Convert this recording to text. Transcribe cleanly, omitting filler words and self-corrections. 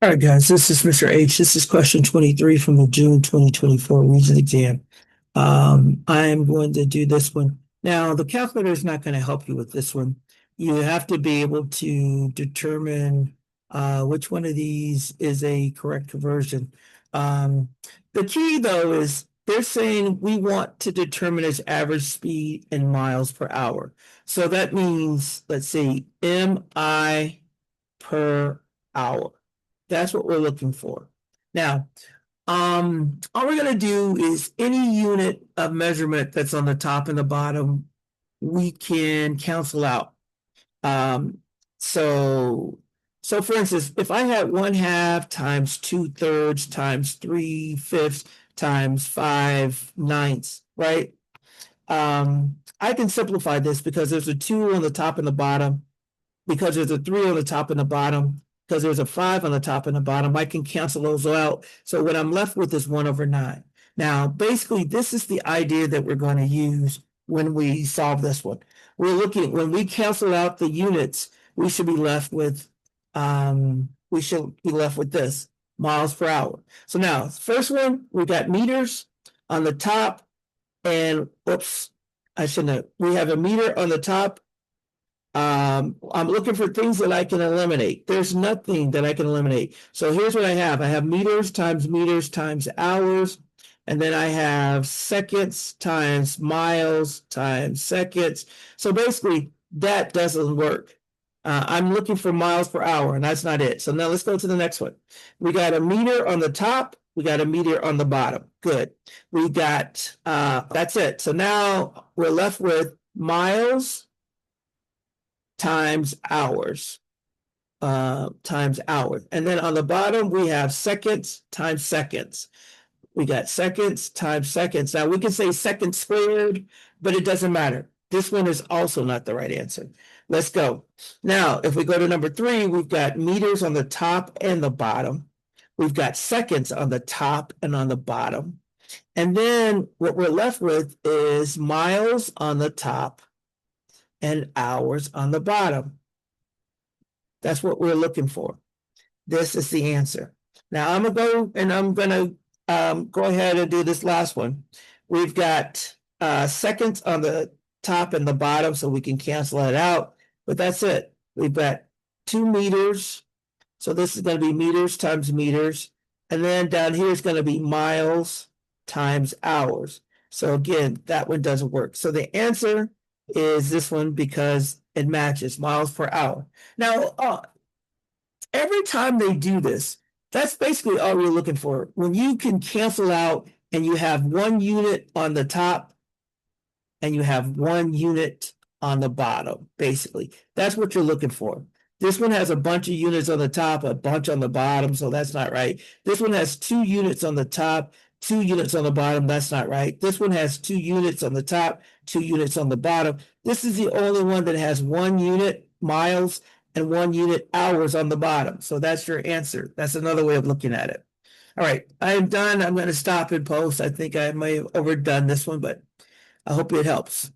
All right, guys, this is Mr. H. This is question 23 from the June 2024 Regents exam. I am going to do this one. Now, the calculator is not going to help you with this one. You have to be able to determine which one of these is a correct conversion. Um, the key, though, is they're saying we want to determine its average speed in miles per hour. So that means, let's see, MI per hour. That's what we're looking for. Now, all we're gonna do is any unit of measurement that's on the top and the bottom, we can cancel out. Um, so, so for instance, if I had 1/2 times 2/3 times 3/5 times 5/9, right? I can simplify this because there's a 2 on the top and the bottom, because there's a 3 on the top and the bottom, because there's a 5 on the top and the bottom. I can cancel those out. So what I'm left with is 1/9. Now, basically, this is the idea that we're going to use when we solve this one. We're looking, when we cancel out the units, we should be left with, this, miles per hour. So now, first one, we got meters on the top, and oops, I shouldn't have. We have a meter on the top. I'm looking for things that I can eliminate. There's nothing that I can eliminate. So here's what I have. I have meters times hours, and then I have seconds times miles times seconds. So basically, that doesn't work. I'm looking for miles per hour, and that's not it. So now let's go to the next one. We got a meter on the top. We got a meter on the bottom. Good. We got, that's it. So now we're left with miles times hours, And then on the bottom, we have seconds times seconds. We got seconds times seconds. Now we can say seconds squared, but it doesn't matter. This one is also not the right answer. Let's go. Now, if we go to number 3, we've got meters on the top and the bottom. We've got seconds on the top and on the bottom. And then what we're left with is miles on the top and hours on the bottom. That's what we're looking for. This is the answer. Now I'm gonna go and I'm gonna go ahead and do this last one. We've got seconds on the top and the bottom, so we can cancel that out. But that's it. We've got 2 meters. So this is going to be meters times meters. And then down here is going to be miles times hours. So again, that one doesn't work. So the answer is this one because it matches miles per hour. Now, every time they do this, that's basically all we're looking for. When you can cancel out and you have 1 unit on the top and you have 1 unit on the bottom, basically. That's what you're looking for. This one has a bunch of units on the top, a bunch on the bottom, so that's not right. This one has 2 units on the top, 2 units on the bottom, that's not right. This one has 2 units on the top, 2 units on the bottom. This is the only one that has 1 unit miles and 1 unit hours on the bottom. So that's your answer. That's another way of looking at it. All right, I am done. I'm going to stop and post. I think I may have overdone this one, but I hope it helps.